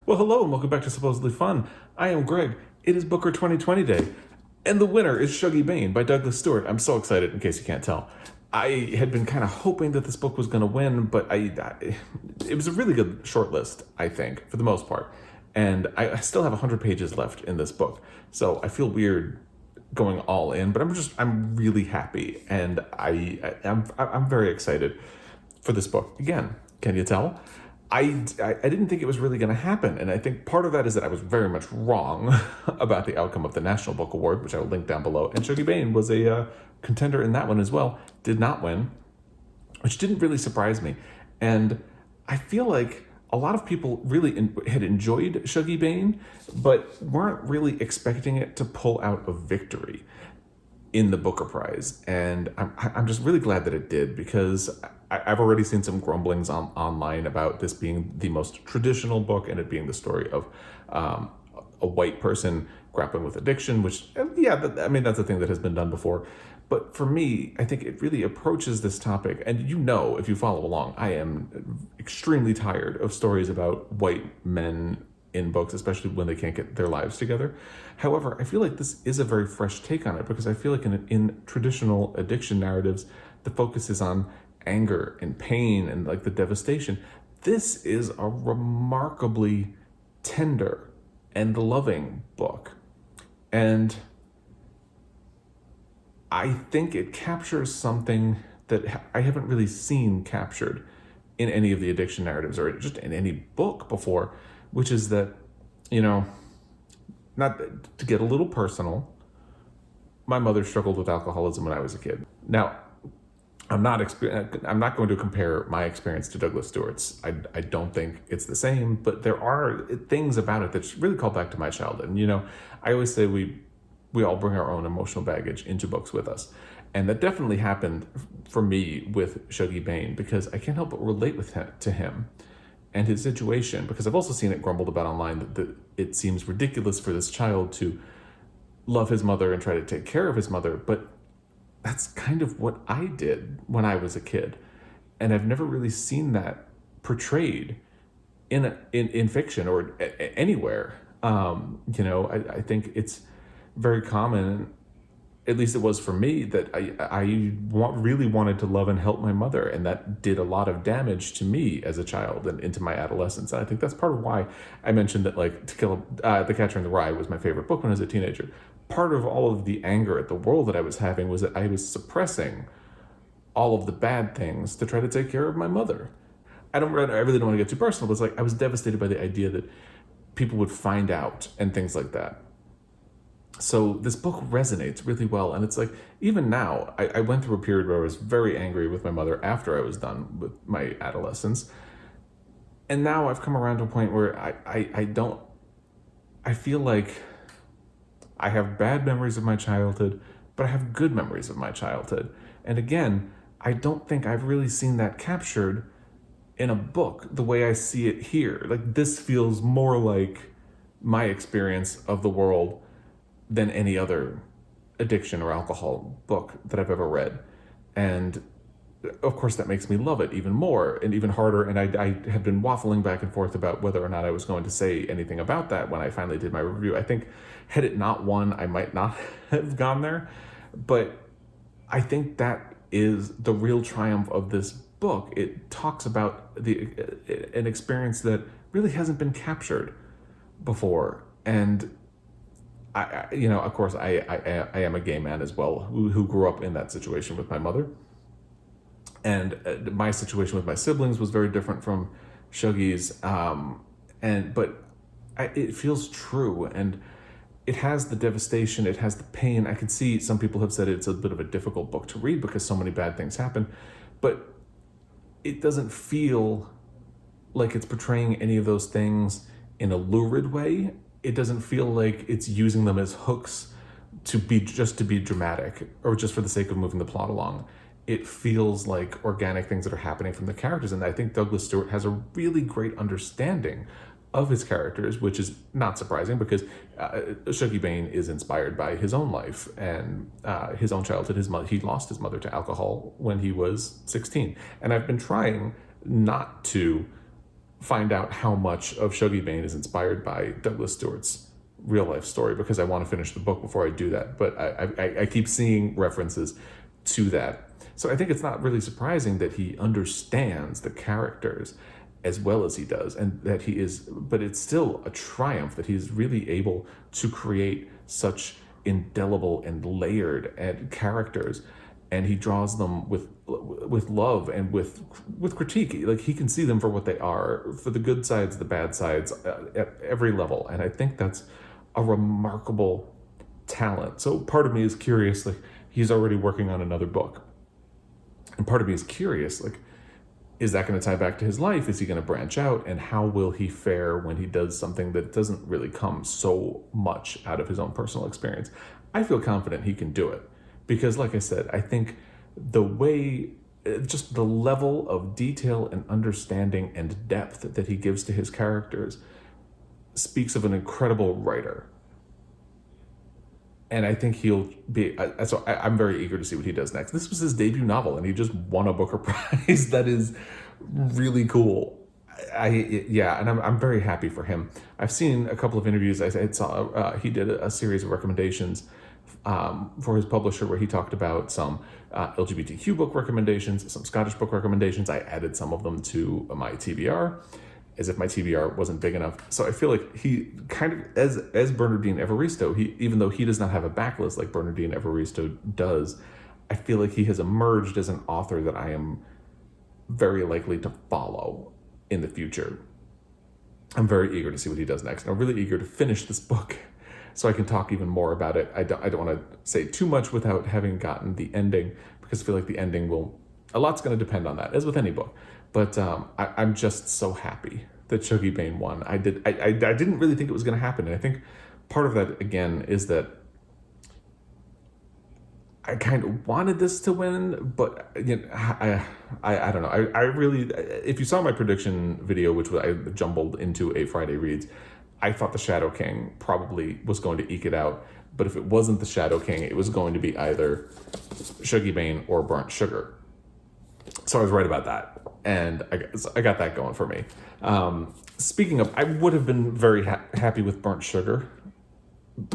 Well, hello and welcome back to Supposedly Fun. I am Greg. It is Booker 2020 Day, and the winner is Shuggie, Bain by Douglas Stuart. I'm so excited, in case you can't tell. I had been kind of hoping that this book was going to win, but it was a really good shortlist, I think, for the most part. And I still have 100 pages left in this book, so I feel weird going all in, but I'm really happy, and I'm very excited for this book. Again, can you tell? I didn't think it was really going to happen. And I think part of that is that I was very much wrong about the outcome of the National Book Award, which I will link down below. And Shuggie Bain was a contender in that one as well. Did not win, which didn't really surprise me. And I feel like a lot of people really had enjoyed Shuggie Bain, but weren't really expecting it to pull out a victory in the Booker Prize. And I'm just really glad that it did, because I've already seen some grumblings online about this being the most traditional book and it being the story of a white person grappling with addiction, which, yeah, I mean, that's a thing that has been done before. But for me, I think it really approaches this topic. And if you follow along, I am extremely tired of stories about white men in books, especially when they can't get their lives together. However, I feel like this is a very fresh take on it, because I feel like in traditional addiction narratives, the focus is on anger and pain and like the devastation. This is a remarkably tender and loving book. And I think it captures something that I haven't really seen captured in any of the addiction narratives or just in any book before, which is that, not to get a little personal, my mother struggled with alcoholism when I was a kid. Now, I'm not going to compare my experience to Douglas Stewart's. I don't think it's the same, but there are things about it that really call back to my childhood. And, I always say we all bring our own emotional baggage into books with us. And that definitely happened for me with Shuggie Bain, because I can't help but relate to him and his situation, because I've also seen it grumbled about online that it seems ridiculous for this child to love his mother and try to take care of his mother, but that's kind of what I did when I was a kid. And I've never really seen that portrayed in fiction or anywhere. I think it's very common, at least it was for me, that I really wanted to love and help my mother, and that did a lot of damage to me as a child and into my adolescence. And I think that's part of why I mentioned that, like, To Kill The Catcher in the Rye was my favorite book when I was a teenager. Part of all of the anger at the world that I was having was that I was suppressing all of the bad things to try to take care of my mother. I really don't want to get too personal, but it's like I was devastated by the idea that people would find out and things like that. So this book resonates really well. And it's like, even now, I went through a period where I was very angry with my mother after I was done with my adolescence. And now I've come around to a point where I feel like I have bad memories of my childhood, but I have good memories of my childhood. And again, I don't think I've really seen that captured in a book the way I see it here. Like, this feels more like my experience of the world than any other addiction or alcohol book that I've ever read. And of course, that makes me love it even more and even harder. And I have been waffling back and forth about whether or not I was going to say anything about that when I finally did my review. I think had it not won, I might not have gone there. But I think that is the real triumph of this book. It talks about an experience that really hasn't been captured before. And of course, I am a gay man as well, who grew up in that situation with my mother. And my situation with my siblings was very different from Shuggie's. But it feels true, and it has the devastation, it has the pain. I can see some people have said it's a bit of a difficult book to read because so many bad things happen, but it doesn't feel like it's portraying any of those things in a lurid way. It doesn't feel like it's using them as hooks to be dramatic or just for the sake of moving the plot along. It feels like organic things that are happening from the characters. And I think Douglas Stuart has a really great understanding of his characters, which is not surprising because Shuggie Bain is inspired by his own life and his own childhood. He lost his mother to alcohol when he was 16. And I've been trying not to find out how much of Shuggie Bain is inspired by Douglas Stewart's real life story, because I want to finish the book before I do that. But I keep seeing references to that. So I think it's not really surprising that he understands the characters as well as he does, and that he is, but it's still a triumph that he's really able to create such indelible and layered characters, and he draws them with love and with critique. Like, he can see them for what they are, for the good sides, the bad sides, at every level. And I think that's a remarkable talent. So part of me is curious, like, he's already working on another book, and part of me is curious, like, is that going to tie back to his life? Is he going to branch out? And how will he fare when he does something that doesn't really come so much out of his own personal experience? I feel confident he can do it, because, like I said, I think the way, just the level of detail and understanding and depth that he gives to his characters speaks of an incredible writer. And I think he'll be, so I'm very eager to see what he does next. This was his debut novel, and he just won a Booker Prize. That is really cool. And I'm very happy for him. I've seen a couple of interviews. I saw he did a series of recommendations for his publisher, where he talked about some LGBTQ book recommendations, some Scottish book recommendations. I added some of them to my TBR, as if my TBR wasn't big enough. So I feel like he kind of, as Bernardine Evaristo, even though he does not have a backlist like Bernardine Evaristo does, I feel like he has emerged as an author that I am very likely to follow in the future. I'm very eager to see what he does next, and I'm really eager to finish this book so I can talk even more about it. I don't want to say too much without having gotten the ending, because I feel like the ending a lot's going to depend on that, as with any book. But I'm just so happy that Shuggie Bain won. I didn't really think it was going to happen. And I think part of that, again, is that I kind of wanted this to win, but I don't know. I really, if you saw my prediction video, which I jumbled into a Friday Reads, I thought the Shadow King probably was going to eke it out. But if it wasn't the Shadow King, it was going to be either Shuggie Bain or Burnt Sugar. So I was right about that, and I got that going for me. Speaking of, I would have been very happy with Burnt Sugar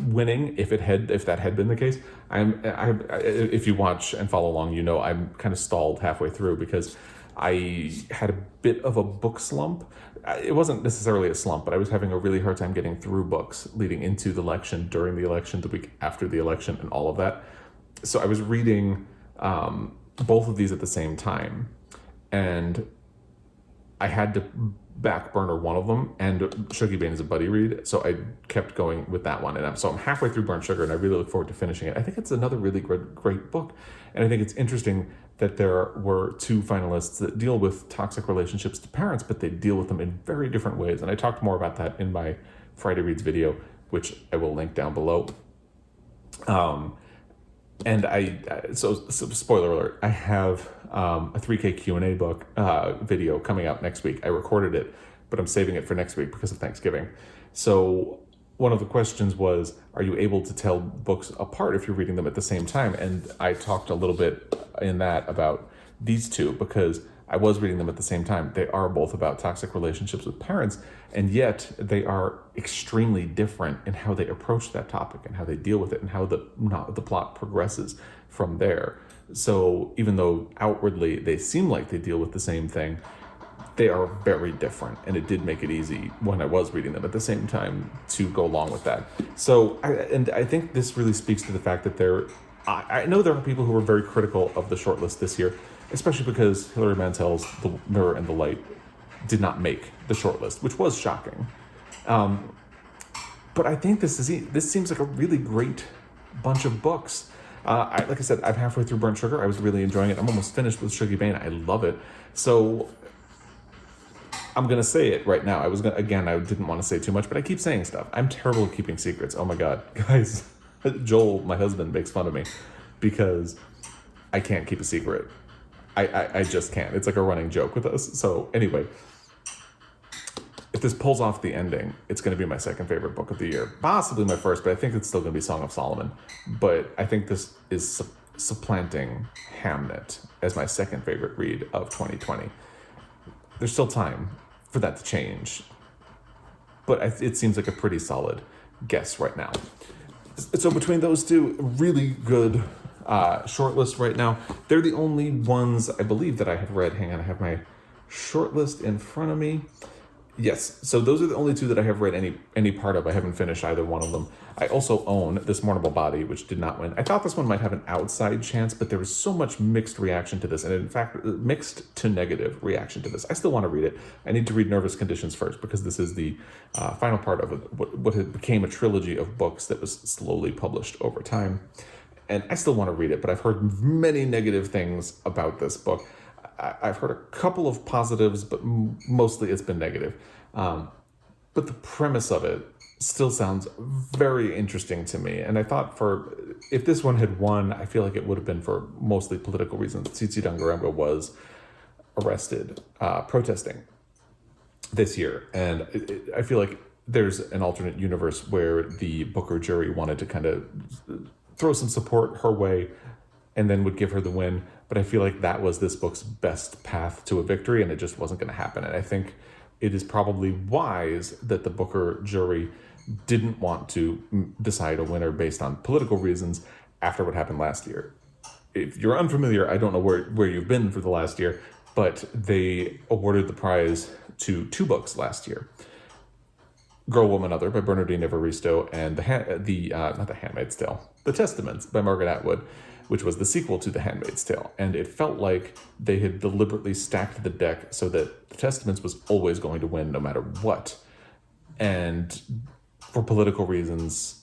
winning if that had been the case. If you watch and follow along, you know I'm kind of stalled halfway through because I had a bit of a book slump. It wasn't necessarily a slump, but I was having a really hard time getting through books leading into the election, during the election, the week after the election, and all of that. So I was reading both of these at the same time, and I had to back burner one of them, and Shuggie Bain is a buddy read, so I kept going with that one. And I'm halfway through Burnt Sugar, and I really look forward to finishing it. I think it's another really great book, and I think it's interesting that there were two finalists that deal with toxic relationships to parents, but they deal with them in very different ways. And I talked more about that in my Friday Reads video, which I will link down below. So spoiler alert, I have a 3K Q&A book video coming out next week. I recorded it, but I'm saving it for next week because of Thanksgiving. So one of the questions was, are you able to tell books apart if you're reading them at the same time? And I talked a little bit in that about these two, because I was reading them at the same time. They are both about toxic relationships with parents, and yet they are extremely different in how they approach that topic and how they deal with it and how the plot progresses from there. So even though outwardly they seem like they deal with the same thing, they are very different, and it did make it easy when I was reading them at the same time to go along with that. So I think this really speaks to the fact that I know there are people who are very critical of the shortlist this year, especially because Hilary Mantel's The Mirror and the Light did not make the shortlist, which was shocking. But I think this seems like a really great bunch of books. Like I said, I'm halfway through Burnt Sugar. I was really enjoying it. I'm almost finished with Shuggie Bain. I love it. So I'm going to say it right now. I didn't want to say too much, but I keep saying stuff. I'm terrible at keeping secrets. Oh my God. Guys, Joel, my husband, makes fun of me because I can't keep a secret. I just can't. It's like a running joke with us. So anyway, if this pulls off the ending, it's going to be my second favorite book of the year. Possibly my first, but I think it's still going to be Song of Solomon. But I think this is supplanting Hamnet as my second favorite read of 2020. There's still time for that to change. But it seems like a pretty solid guess right now. So between those two, really good shortlist right now. They're the only ones I believe that I have read. Hang on, I have my shortlist in front of me. Yes, so those are the only two that I have read any part of. I haven't finished either one of them. I also own this Mournable Body, which did not win. I thought this one might have an outside chance, but there was so much mixed reaction to this, and in fact, mixed to negative reaction to this. I still want to read it. I need to read Nervous Conditions first, because this is the final part of what became a trilogy of books that was slowly published over time. And I still want to read it, but I've heard many negative things about this book. I've heard a couple of positives, but mostly it's been negative. But the premise of it still sounds very interesting to me. And I thought if this one had won, I feel like it would have been for mostly political reasons. Tsitsi Dangarembga was arrested protesting this year. And I feel like there's an alternate universe where the Booker jury wanted to kind of throw some support her way and then would give her the win. But I feel like that was this book's best path to a victory, and it just wasn't going to happen. And I think it is probably wise that the Booker jury didn't want to decide a winner based on political reasons after what happened last year. If you're unfamiliar, I don't know where you've been for the last year, but they awarded the prize to two books last year. Girl, Woman, Other by Bernardine Evaristo, and not The Handmaid's Tale, The Testaments by Margaret Atwood, which was the sequel to The Handmaid's Tale. And it felt like they had deliberately stacked the deck so that The Testaments was always going to win no matter what. And for political reasons,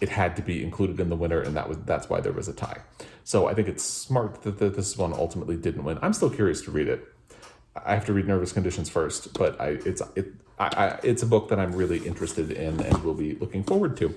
it had to be included in the winner, and that's why there was a tie. So I think it's smart that this one ultimately didn't win. I'm still curious to read it. I have to read Nervous Conditions first, but it's a book that I'm really interested in and will be looking forward to.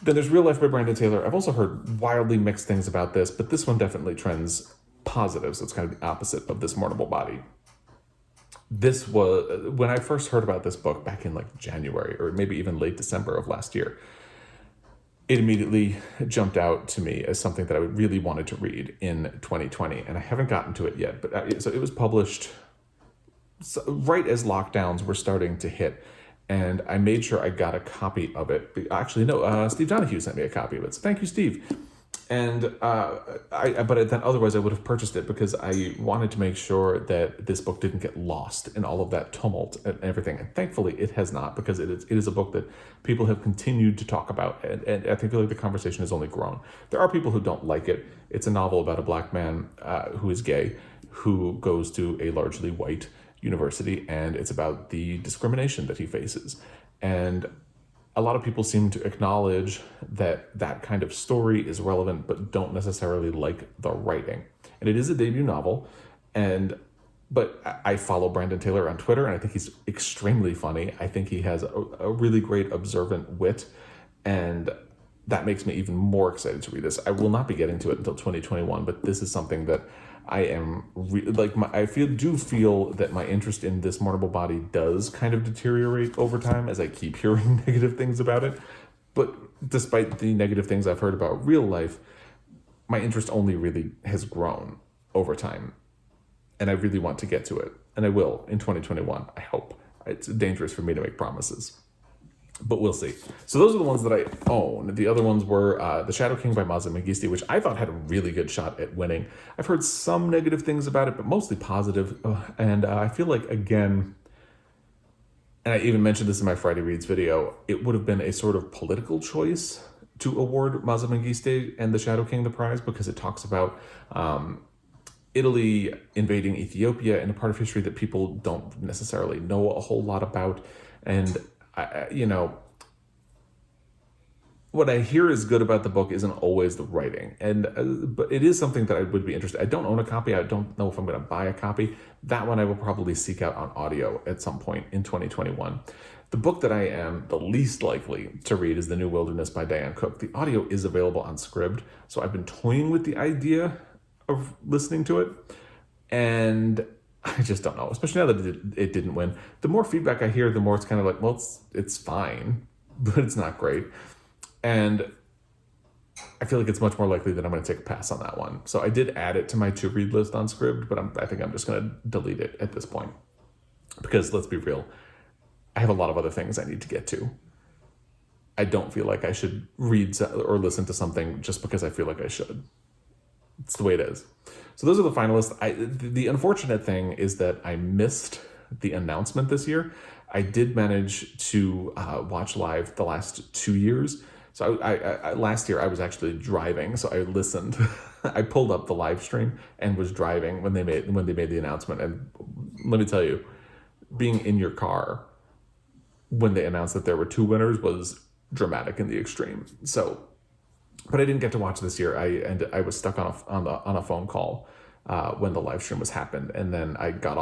Then there's Real Life by Brandon Taylor. I've also heard wildly mixed things about this, but this one definitely trends positive, so it's kind of the opposite of this Mournable Body. This was, when I first heard about this book back in like January or maybe even late December of last year, it immediately jumped out to me as something that I really wanted to read in 2020, and I haven't gotten to it yet. But so it was published right as lockdowns were starting to hit, and I made sure I got a copy of it. Actually, no, Steve Donahue sent me a copy of it, so thank you, Steve. And but then otherwise I would have purchased it because I wanted to make sure that this book didn't get lost in all of that tumult and everything. And thankfully it has not, because it is a book that people have continued to talk about, and I feel like the conversation has only grown. There are people who don't like it. It's a novel about a black man who is gay, who goes to a largely white university, and it's about the discrimination that he faces. And a lot of people seem to acknowledge that kind of story is relevant, but don't necessarily like the writing. And it is a debut novel, but I follow Brandon Taylor on Twitter, and I think he's extremely funny. I think he has a really great observant wit, and that makes me even more excited to read this. I will not be getting to it until 2021, but this is something that I am do feel that my interest in this Mournable Body does kind of deteriorate over time as I keep hearing negative things about it. But despite the negative things I've heard about Real Life, my interest only really has grown over time. And I really want to get to it. And I will in 2021, I hope. It's dangerous for me to make promises, but we'll see. So those are the ones that I own. The other ones were The Shadow King by Maaza Mengiste, which I thought had a really good shot at winning. I've heard some negative things about it, but mostly positive. And I feel like, again, and I even mentioned this in my Friday Reads video, it would have been a sort of political choice to award Maaza Mengiste and The Shadow King the prize, because it talks about Italy invading Ethiopia in a part of history that people don't necessarily know a whole lot about. And what I hear is good about the book isn't always the writing, but it is something that I would be interested. I don't own a copy. I don't know if I'm going to buy a copy. That one I will probably seek out on audio at some point in 2021. The book that I am the least likely to read is The New Wilderness by Diane Cook. The audio is available on Scribd, so I've been toying with the idea of listening to it, and I just don't know, especially now that it didn't win. The more feedback I hear, the more it's kind of like, well, it's fine, but it's not great. And I feel like it's much more likely that I'm going to take a pass on that one. So I did add it to my to-read list on Scribd, but I think I'm just going to delete it at this point. Because let's be real, I have a lot of other things I need to get to. I don't feel like I should read or listen to something just because I feel like I should. It's the way it is. So those are the finalists. The unfortunate thing is that I missed the announcement this year. I did manage to watch live the last 2 years. So I last year I was actually driving, so I listened. I pulled up the live stream and was driving when they made the announcement. And let me tell you, being in your car when they announced that there were 2 winners was dramatic in the extreme. So, but I didn't get to watch this year. I was stuck on a phone call when the live stream was happened, and then I got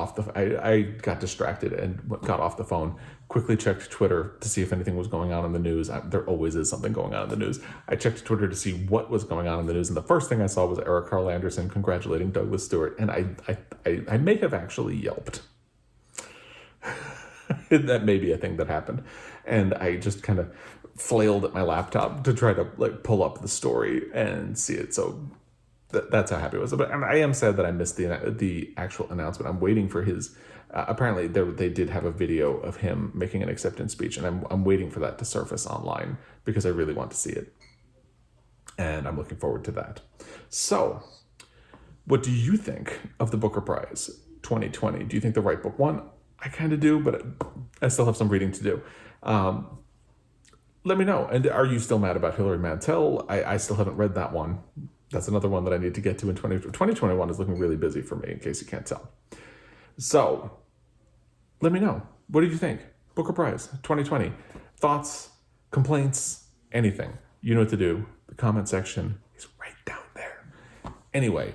distracted and got off the phone. Quickly checked Twitter to see if anything was going on in the news. There always is something going on in the news. I checked Twitter to see what was going on in the news, and the first thing I saw was Eric Carl Anderson congratulating Douglas Stewart, and I may have actually yelped. That may be a thing that happened, and I just kind of flailed at my laptop to try to like pull up the story and see it. So that's how happy I was. But I am sad that I missed the actual announcement. I'm waiting for his. Apparently, they did have a video of him making an acceptance speech, and I'm waiting for that to surface online because I really want to see it, and I'm looking forward to that. So, what do you think of the Booker Prize 2020? Do you think the right book won? I kind of do, but I still have some reading to do. Let me know. And are you still mad about Hilary Mantel? I still haven't read that one. That's another one that I need to get to in 2021 is looking really busy for me, in case you can't tell. So, let me know. What did you think? Booker Prize 2020. Thoughts, complaints, anything. You know what to do. The comment section is right down there. Anyway,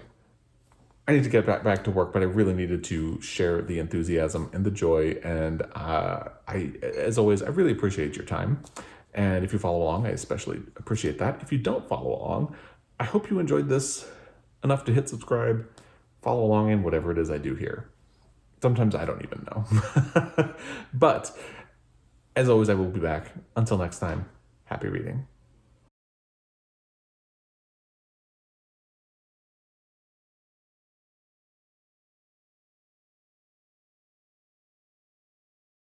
I need to get back to work, but I really needed to share the enthusiasm and the joy. And as always, I really appreciate your time. And if you follow along, I especially appreciate that. If you don't follow along, I hope you enjoyed this enough to hit subscribe, follow along in whatever it is I do here. Sometimes I don't even know. But as always, I will be back. Until next time, happy reading.